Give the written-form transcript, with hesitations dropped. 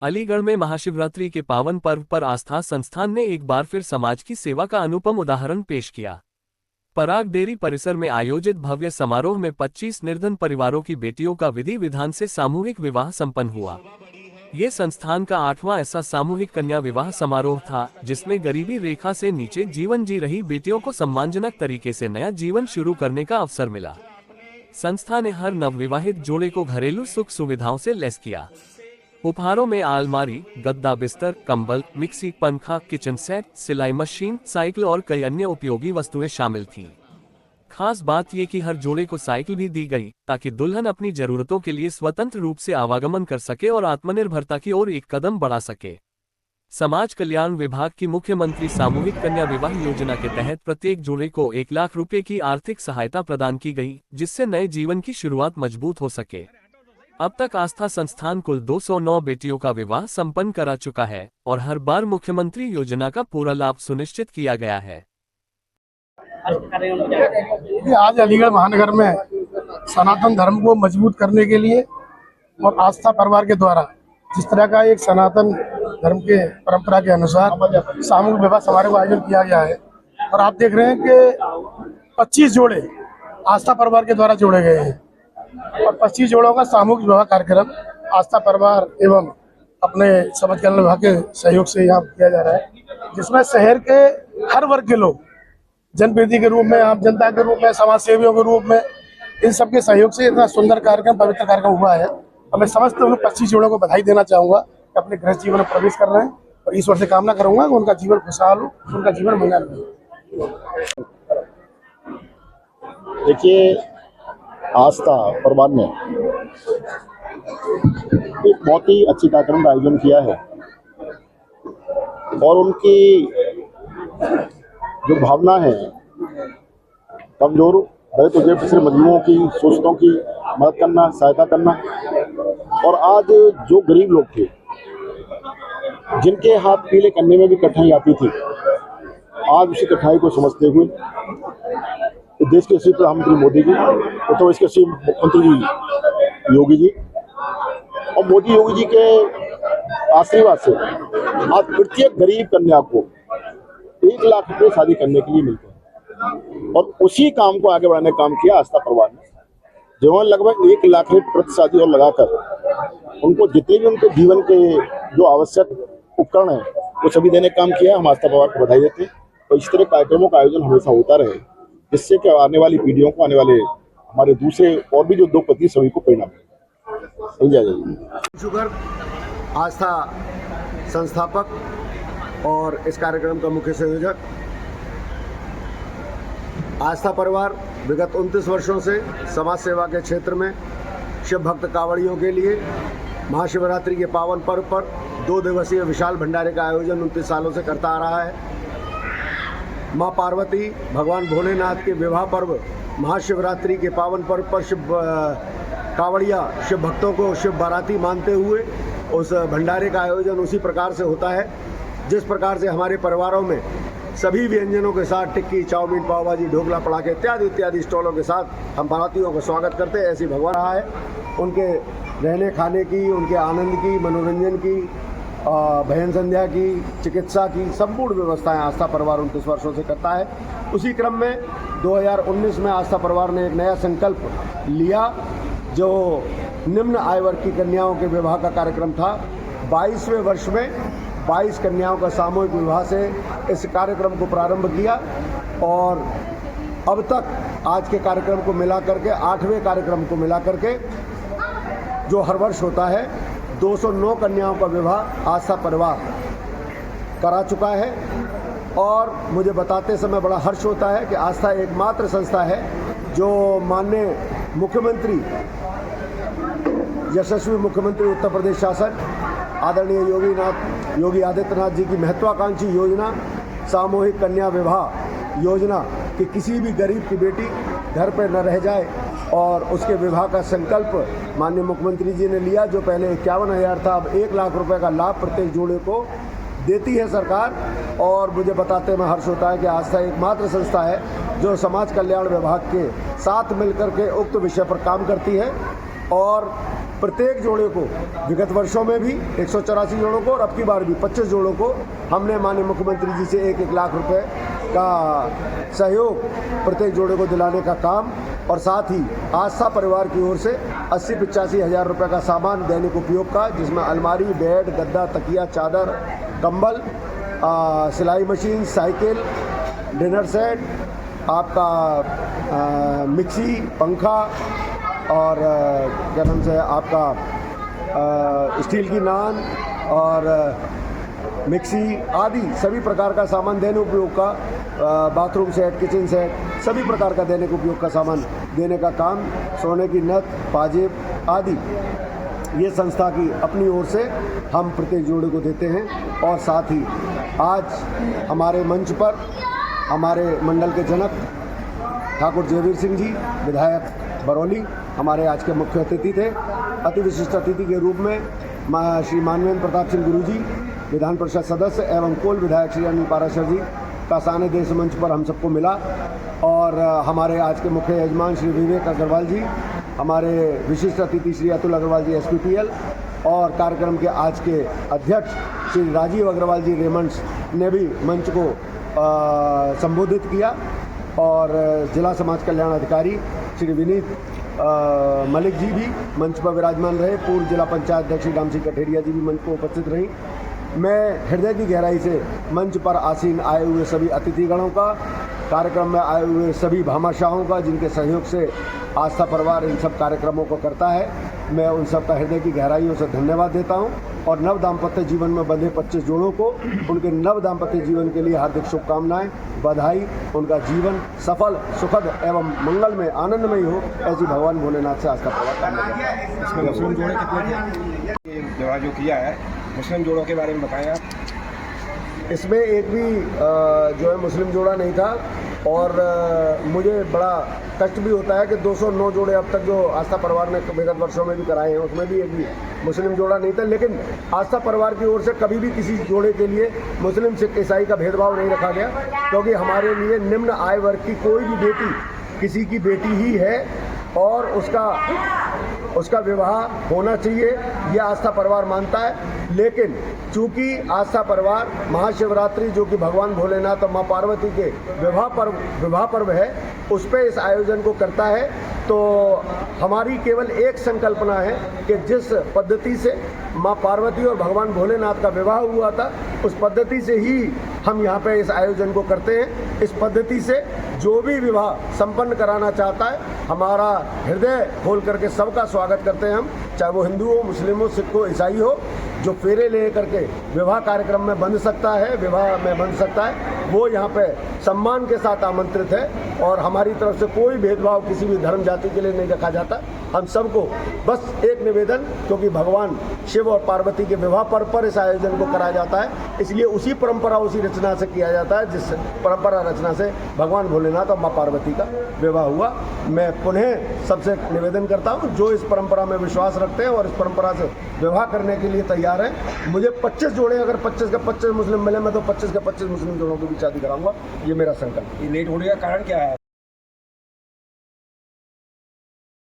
अलीगढ़ में महाशिवरात्रि के पावन पर्व पर आस्था संस्थान ने एक बार फिर समाज की सेवा का अनुपम उदाहरण पेश किया। पराग डेयरी परिसर में आयोजित भव्य समारोह में 25 निर्धन परिवारों की बेटियों का विधि विधान से सामूहिक विवाह संपन्न हुआ। ये संस्थान का 8वां ऐसा सामूहिक कन्या विवाह समारोह था, जिसमें गरीबी रेखा से नीचे जीवन जी रही बेटियों को सम्मानजनक तरीके से नया जीवन शुरू करने का अवसर मिला। संस्था ने हर नवविवाहित जोड़े को घरेलू सुख सुविधाओं से लैस किया। उपहारों में अलमारी, गद्दा, बिस्तर, कंबल, मिक्सी, पंखा, किचन सेट, सिलाई मशीन, साइकिल और कई अन्य उपयोगी वस्तुएं शामिल थीं। खास बात यह कि हर जोड़े को साइकिल भी दी गई, ताकि दुल्हन अपनी जरूरतों के लिए स्वतंत्र रूप से आवागमन कर सके और आत्मनिर्भरता की ओर एक कदम बढ़ा सके। समाज कल्याण विभाग की मुख्यमंत्री सामूहिक कन्या विवाह योजना के तहत प्रत्येक जोड़े को 1 लाख रुपए की आर्थिक सहायता प्रदान की गई, जिससे नए जीवन की शुरुआत मजबूत हो सके। अब तक आस्था संस्थान कुल 209 बेटियों का विवाह संपन्न करा चुका है और हर बार मुख्यमंत्री योजना का पूरा लाभ सुनिश्चित किया गया है। आज अलीगढ़ महानगर में सनातन धर्म को मजबूत करने के लिए और आस्था परिवार के द्वारा जिस तरह का एक सनातन धर्म के परंपरा के अनुसार सामूहिक विवाह समारोह का आयोजन किया गया है और आप देख रहे हैं कि 25 जोड़े आस्था परिवार के द्वारा जोड़े गए हैं और 25 जोड़ों का सामूहिक विवाह कार्यक्रम आस्था परिवार एवं अपने समाज कल्याण विभाग के सहयोग से यहाँ किया जा रहा है, जिसमें शहर के हर वर्ग के लोग जनप्रतिनिधि के रूप में, आम जनता के रूप में, समाज सेवियों के रूप में, इन सबके सहयोग से इतना सुंदर कार्यक्रम, पवित्र कार्यक्रम हुआ है। और मैं समस्त उन 25 जोड़ों को बधाई देना चाहूँगा कि अपने गृह जीवन में प्रवेश कर रहे हैं और ईश्वर से कामना करूँगा कि उनका जीवन खुशहाल हो, उनका जीवन मंगल हो। देखिए, आस्था परिवार ने एक बहुत ही अच्छी कार्यक्रम का आयोजन किया है और उनकी जो भावना है कमजोर दलित उद्योग पिछड़े मजदूरों की, शोषितों की मदद करना, सहायता करना, और आज जो गरीब लोग थे जिनके हाथ पीले करने में भी कठिनाई आती थी, आज उसी कठिनाई को समझते हुए देश के श्री प्रधानमंत्री मोदी जी, तो इसके श्री मुख्यमंत्री जी योगी जी और मोदी योगी जी के आशीर्वाद से आज प्रत्येक गरीब कन्या को 1 लाख रुपए शादी करने के लिए मिलते हैं और उसी काम को आगे बढ़ाने का काम किया आस्था परिवार ने, जिन्होंने लगभग 1 लाख रुपए प्रति शादी और लगाकर उनको जितने भी उनके जीवन के जो आवश्यक उपकरण है वो सभी देने का काम किया। हम आस्था परिवार को बधाई देते हैं और इस तरह कार्यक्रमों का आयोजन हमेशा होता रहे, जिससे कि आने वाली पीढ़ियों को, आने वाले हमारे दूसरे और भी जो उद्योगपति सभी को प्रेरणा मिले। शुगर आस्था संस्थापक और इस कार्यक्रम का मुख्य संयोजक। आस्था परिवार विगत 29 वर्षों से समाज सेवा के क्षेत्र में शिव भक्त कांवड़ियों के लिए महाशिवरात्रि के पावन पर्व पर 2 दिवसीय विशाल भंडारे का आयोजन 29 सालों से करता आ रहा है। माँ पार्वती, भगवान भोलेनाथ के विवाह पर्व महाशिवरात्रि के पावन पर्व पर शिव कांवड़िया शिव भक्तों को शिव बाराती मानते हुए उस भंडारे का आयोजन उसी प्रकार से होता है जिस प्रकार से हमारे परिवारों में सभी व्यंजनों के साथ टिक्की, चाउमीन, पाव भाजी, ढोकला, पड़ाके इत्यादि स्टॉलों के साथ हम बारातियों का स्वागत करते हैं। ऐसी भगवान रहा है, उनके रहने खाने की, उनके आनंद की, मनोरंजन की, भजन संध्या की, चिकित्सा की संपूर्ण व्यवस्थाएं आस्था परिवार 29 वर्षों से करता है। उसी क्रम में 2019 में आस्था परिवार ने एक नया संकल्प लिया, जो निम्न आय वर्ग की कन्याओं के विवाह का कार्यक्रम था। 22वें वर्ष में 22 कन्याओं का सामूहिक विवाह से इस कार्यक्रम को प्रारंभ किया और अब तक आज के कार्यक्रम को मिला करके 8वें कार्यक्रम को मिला करके जो हर वर्ष होता है 209 कन्याओं का विवाह आस्था परिवार करा चुका है। और मुझे बताते समय बड़ा हर्ष होता है कि आस्था एकमात्र संस्था है जो माननीय मुख्यमंत्री, यशस्वी मुख्यमंत्री उत्तर प्रदेश शासन आदरणीय योगी आदित्यनाथ जी की महत्वाकांक्षी योजना सामूहिक कन्या विवाह योजना कि किसी भी गरीब की बेटी घर पर न रह जाए और उसके विवाह का संकल्प माननीय मुख्यमंत्री जी ने लिया, जो पहले 51,000 था, अब 1 लाख रुपए का लाभ प्रत्येक जोड़े को देती है सरकार। और मुझे बताते में हर्ष होता है कि आस्था एकमात्र संस्था है जो समाज कल्याण विभाग के साथ मिलकर के उक्त विषय पर काम करती है और प्रत्येक जोड़े को विगत वर्षों में भी 184 जोड़ों को और अब की बार भी 25 जोड़ों को हमने माननीय मुख्यमंत्री जी से 1-1 लाख रुपए का सहयोग प्रत्येक जोड़े को दिलाने का काम और साथ ही आस्था परिवार की ओर से 80-85 हज़ार रुपये का सामान दैनिक उपयोग का, जिसमें अलमारी, बेड, गद्दा, तकिया, चादर, कंबल, सिलाई मशीन, साइकिल, डिनर सेट, आपका मिक्सी, पंखा और क्या नाम से आपका स्टील की नान और मिक्सी आदि सभी प्रकार का सामान दैनिक उपयोग का, बाथरूम सेट, किचन सेट, सभी प्रकार का दैनिक उपयोग का सामान देने का काम, सोने की नथ, पाजेब आदि ये संस्था की अपनी ओर से हम प्रत्येक जोड़े को देते हैं। और साथ ही आज हमारे मंच पर हमारे मंडल के जनक ठाकुर जयवीर सिंह जी, विधायक बरौली, हमारे आज के मुख्य अतिथि थे। अति विशिष्ट अतिथि के रूप में श्री मानवेंद्र प्रताप सिंह गुरु जी, विधान परिषद सदस्य एवं कोल विधायक श्री अनिल पाराशर जी का सानिध्य इस मंच पर हम सबको मिला। और हमारे आज के मुख्य यजमान श्री विवेक अग्रवाल जी, हमारे विशिष्ट अतिथि श्री अतुल अग्रवाल जी SPPL और कार्यक्रम के आज के अध्यक्ष श्री राजीव अग्रवाल जी रेमंड्स ने भी मंच को संबोधित किया। और जिला समाज कल्याण अधिकारी श्री विनीत मलिक जी भी मंच पर विराजमान रहे। पूर्व जिला पंचायत अध्यक्ष श्री रामसिंह कठेरिया जी भी मंच पर उपस्थित रहीं। मैं हृदय की गहराई से मंच पर आसीन आए हुए सभी अतिथिगणों का, कार्यक्रम में आए हुए सभी भामाशाहों का, जिनके सहयोग से आस्था परिवार इन सब कार्यक्रमों को करता है, मैं उन सब का हृदय की गहराइयों से धन्यवाद देता हूं। और नव दाम्पत्य जीवन में बंधे 25 जोड़ों को उनके नव दाम्पत्य जीवन के लिए हार्दिक शुभकामनाएं, बधाई। उनका जीवन सफल, सुखद एवं मंगलमय, आनंदमय हो, ऐसी भगवान भोलेनाथ से आस्था परिवार कामना करता है। इसमें मुस्लिम जोड़े कितने थे? ये विवाह जो किया है, मुस्लिम जोड़ों के बारे में बताएं आप। इसमें एक भी जो है मुस्लिम जोड़ा नहीं था। और मुझे बड़ा कष्ट भी होता है कि 209 जोड़े अब तक जो आस्था परिवार ने विगत वर्षों में भी कराए हैं, उसमें भी एक भी मुस्लिम जोड़ा नहीं था। लेकिन आस्था परिवार की ओर से कभी भी किसी जोड़े के लिए मुस्लिम, सिख, ईसाई का भेदभाव नहीं रखा गया, क्योंकि हमारे लिए निम्न आय वर्ग की कोई भी बेटी किसी की बेटी ही है और उसका विवाह होना चाहिए, यह आस्था परिवार मानता है। लेकिन चूंकि आस्था परिवार महाशिवरात्रि, जो कि भगवान भोलेनाथ और माँ पार्वती के विवाह पर्व है, उस पर इस आयोजन को करता है। तो हमारी केवल एक संकल्पना है कि जिस पद्धति से माँ पार्वती और भगवान भोलेनाथ का विवाह हुआ था, उस पद्धति से ही हम यहाँ पे इस आयोजन को करते हैं। इस पद्धति से जो भी विवाह संपन्न कराना चाहता है, हमारा हृदय खोल करके सबका स्वागत करते हैं हम, चाहे वो हिंदू हो, मुस्लिम हो, सिख हो, ईसाई हो। जो फेरे ले करके विवाह कार्यक्रम में बंध सकता है, विवाह में बंध सकता है, वो यहाँ पे सम्मान के साथ आमंत्रित है। और हमारी तरफ से कोई भेदभाव किसी भी धर्म जाति के लिए नहीं रखा जाता। हम सबको बस एक निवेदन, क्योंकि भगवान शिव और पार्वती के विवाह पर्व पर इस आयोजन को कराया जाता है, इसलिए उसी परंपरा, उसी रचना से किया जाता है जिस परंपरा रचना से भगवान भोलेनाथ और माँ पार्वती का विवाह हुआ। मैं पुनः सबसे निवेदन करता हूँ, जो इस परंपरा में विश्वास रखते हैं और इस परंपरा से विवाह करने के लिए तैयार हैं, मुझे 25 जोड़े, अगर 25 के 25 मुस्लिम मिले, मैं तो 25 के 25 मुस्लिम जोड़ों की भी शादी कराऊंगा। ये मेरा संकल्प। ये लेट होने का कारण क्या है?